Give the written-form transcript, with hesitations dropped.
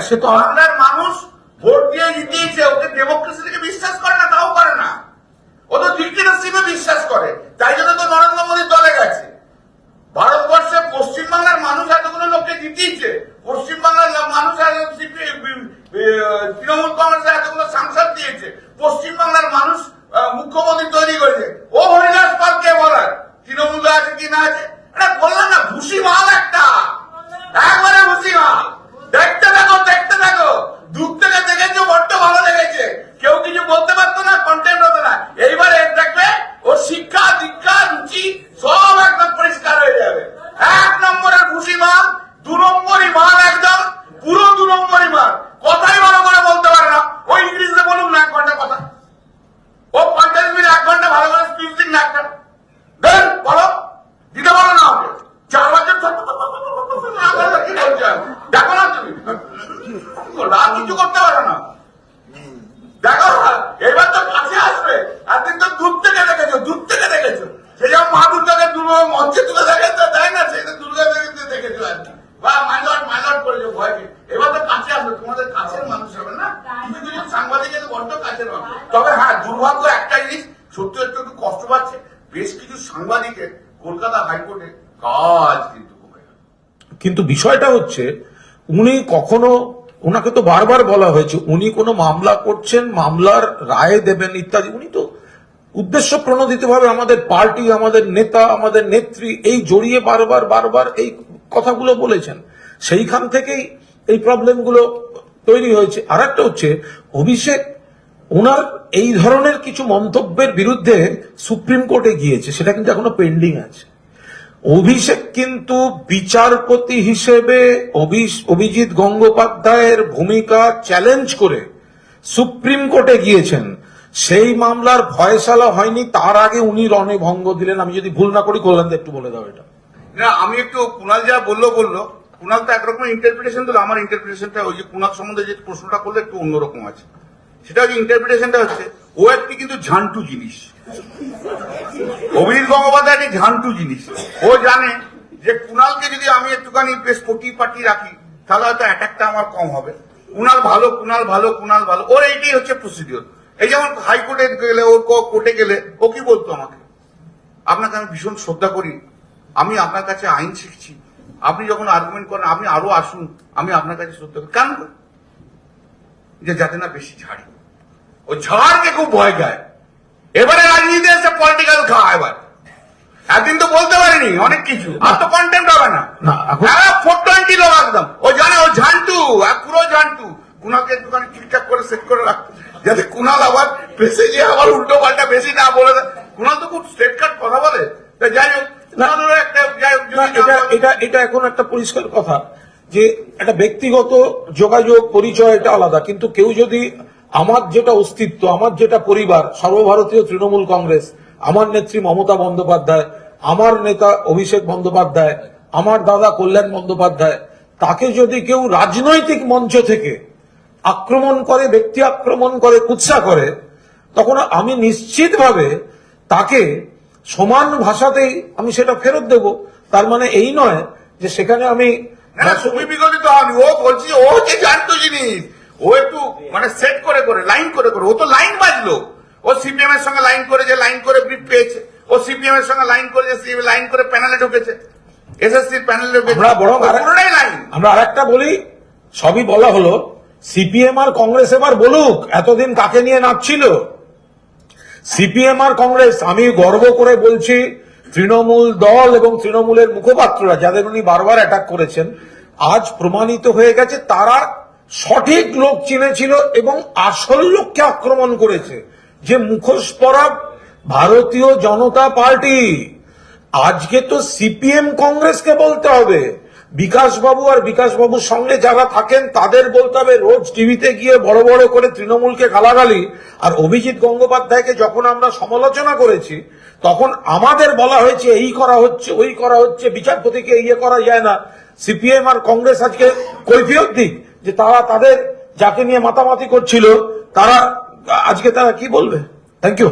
সে তো বাংলার মানুষ ভোট দিয়ে জিতিয়েছে, ওকে ডেমোক্রেসি থেকে বিশ্বাস করে না, তাও করে না, ও তো ডিক্টেটরশিপে বিশ্বাস করে। তাই জন্য তো নরেন্দ্র মোদীর দলে গেছে। ভারতবর্ষে পশ্চিমবাংলার মানুষ এতগুলো লোককে জিতিয়েছে, পশ্চিমবাংলার মানুষ তৃণমূল কংগ্রেসের এতগুলো সাংসদ দিয়েছে, পশ্চিমবাংলার মানুষ মুখ্যমন্ত্রী তৈরি করেছে। ও হরিদাস পালকে বলার তৃণমূল আছে কি না আছে, এটা বললাম না, ভুসি মাল একটা, একবারে ভুসি মাল। দেখতে থাকো, দেখতে থাকো, দূর থেকে দেখেছো, বড্ড ভালো লেগেছে, কেউ কিছু বলতে পারতো না, কন্টেন্ট হতো না। এইবারে দেখবে ওর শিক্ষা দীক্ষা রুচি সব একদম পরিষ্কার হয়ে যাবে। 1 নম্বরের ভুসি মাল, 2 নম্বরই মাল, একদম পুরো 2 নম্বরই মাল। কথাই ভালো করে বলতে পারে না, ওই ইংলিশে বলুন না 1 ঘন্টা কথা, ও 50 মিনিট 1 ঘন্টা ভালো করে স্পিচ দিন না, একটা দেন বলো, দিতে পারো না আমাকে 4 বছর কি বলছো, দেখো না তুমি আর কিছু করতে পারো না, দেখো এবার তো কাছে আসবে। একদিন তো দূর থেকে দেখেছো, দূর থেকে দেখেছো, সে যেমন মা দুর্গাকে মঞ্চে তুলে দেখে তো দেয় না, সেই দুর্গা দেখেছো আর কি, বা মাইলট করেছো ভয়কে। এবার তো কাছে আসবে, তোমাদের কাছের মানুষ হবে না, কিছু কিছু সাংবাদিকের বড্ড কাছের মানুষ। তবে হ্যাঁ, দুর্ভাগ্য একটা জিনিস, সত্যি একটু কষ্ট পাচ্ছে বেশ কিছু সাংবাদিকের কলকাতা হাইকোর্টে কাজ কিন্তু কমে গেল। কিন্তু বিষয়টা হচ্ছে উনি কখনো, ওনাকে তো বারবার বলা হয়েছে উনি কোনো মামলা করছেন, মামলার রায় দেবেন ইত্যাদি, উনি তো উদ্দেশ্য প্রণোদিত ভাবে আমাদের পার্টি, আমাদের নেতা, আমাদের নেত্রী এই জড়িয়ে বারবার বারবার এই কথাগুলো বলেছেন, সেইখান থেকেই এই প্রবলেমগুলো তৈরি হয়েছে। আর একটা হচ্ছে অভিষেক ওনার এই ধরনের কিছু মন্তব্যের বিরুদ্ধে সুপ্রিম কোর্টে গিয়েছে, সেটা কিন্তু এখনো পেন্ডিং আছে। অভিষেক কিন্তু বিচারপতি হিসেবে অভিজিৎ গঙ্গোপাধ্যায়ের ভূমিকা চ্যালেঞ্জ করে সুপ্রিম কোর্টে গিয়েছেন, সেই মামলার ফয়সালা হয়নি, তার আগে উনি রণে ভঙ্গ দিলেন। আমি যদি ভুল না করি, কল্যাণ একটু বলে দাও এটা। না, আমি একটু কুণাল যা বললো, কুণাল তো একরকম ইন্টারপ্রিটেশন দিল, আমার ইন্টারপ্রিটেশনটা ওই যে কুণাল সম্বন্ধে যে প্রশ্নটা করলে একটু অন্যরকম আছে। সেটা হচ্ছে ইন্টারপ্রিটেশনটা হচ্ছে ও একটি কিন্তু ঝান্টু জিনিস, অভিজিৎ গঙ্গোপাধ্যায় একটি ঝান্টু জিনিস। ও জানে যে কুণালকে যদি আমি একটুখানি বেশ পাটি রাখি তাহলে হয়তো অ্যাটাকটা আমার কম হবে, কুণাল ভালো, কুণাল ভালো, কুণাল ভালো, ওর এইটাই হচ্ছে প্রসিডিওর। এই যেমন হাইকোর্টে গেলে, ওর কোর্টে গেলে ও কি বলতো আমাকে, আপনাকে আমি ভীষণ শ্রদ্ধা করি, আমি আপনার কাছে আইন শিখছি, আপনি যখন আর্গুমেন্ট করেন আপনি আরো আসুন, আমি আপনার কাছে শ্রদ্ধা করি। কেন? যে যাতে না বেশি ঝাড়ি, ও ঝাড়কে খুব ভয় গায়। এবারে রাজনীতি এসে পলিটিক্যাল খাওয়া, এবার একদিন তো বলতে পারিনি অনেক কিছু, আর তো কন্টেন্ট হবে না, 420 লোক একদম, ও জানে ও ঝান্টু, পুরো ঝান্টু। কুণালকে একটুখানি ঠিকঠাক করে সেট করে রাখতো, যাতে কুণাল আবার প্রেসে যে আবার উল্টো পাল্টা বেশি না বলে দেয়। কুণাল তো খুব স্ট্রেট কাট কথা বলে, যাই হোক এটা এখন একটা পরিষ্কার কথা যে একটা ব্যক্তিগত যোগাযোগ পরিচয়, এটা আলাদা, কিন্তু কেউ যদি আমার যেটা অস্তিত্ব, আমার যেটা পরিবার, সর্বভারতীয় তৃণমূল কংগ্রেস, আমার নেত্রী মমতা বন্দ্যোপাধ্যায়, আমার নেতা অভিষেক বন্দ্যোপাধ্যায়, আমার দাদা কল্যাণ বন্দ্যোপাধ্যায়, তাকে যদি কেউ রাজনৈতিক মঞ্চ থেকে আক্রমণ করে, ব্যক্তি আক্রমণ করে, কুৎসা করে, তখন আমি নিশ্চিতভাবে তাকে সমান ভাষাতেই আমি সেটা ফেরত দেব। তার মানে এই নয় যে সেখানে আমি বিগলিত হয়নি, ও বলছি ও হচ্ছে জানতো জিনিস, ও একটু মানে সেট করে করে লাইন করে করে, ও তো লাইন বাজলো, ও সিপিএম এর সঙ্গে লাইন করে, যে লাইন করে ব্রিফ পেয়েছে, ও সিপিএম এর সঙ্গে লাইন করে, যে লাইন করে প্যানেলে ঢুকেছে, এসএসসির প্যানেলে ঢুকেছে, পুরোটাই লাইন। আমরা আরেকটা বলি, সবই বলা হলো, সিপিএম আর কংগ্রেস এবার বলুক এতদিন কাকে নিয়ে নাচছিল। সিপিএম আর কংগ্রেস, আমি গর্ব করে বলছি, তৃণমূল দল এবং তৃণমূলের মুখপাত্ররা যাদের উনি বারবার অ্যাটাক করেছেন, আজ প্রমাণিত হয়ে গেছে তারা সঠিক লোক চিনেছিল এবং আসল লোককে আক্রমণ করেছে, যে মুখোশ পরা ভারতীয় জনতা পার্টি। আজকে তো সিপিএম কংগ্রেসকে বলতে হবে, বিকাশবাবু আর বিকাশবাবুর সঙ্গে যারা থাকেন তাদের বলতে হবে, রোজ টিভিতে গিয়ে বড় বড় করে তৃণমূলকে গালাগালি। আর অভিজিৎ গঙ্গোপাধ্যায়কে যখন আমরা সমালোচনা করেছি তখন আমাদের বলা হয়েছে এই করা হচ্ছে, ওই করা হচ্ছে, বিচারপতিকে ইয়ে করা যায় না। সিপিএম আর কংগ্রেস আজকে কৈফিয়ত দিক যে তারা তাদের যাকে নিয়ে মাতামাতি করছিল, তারা আজকে তারা কি বলবে। Thank you.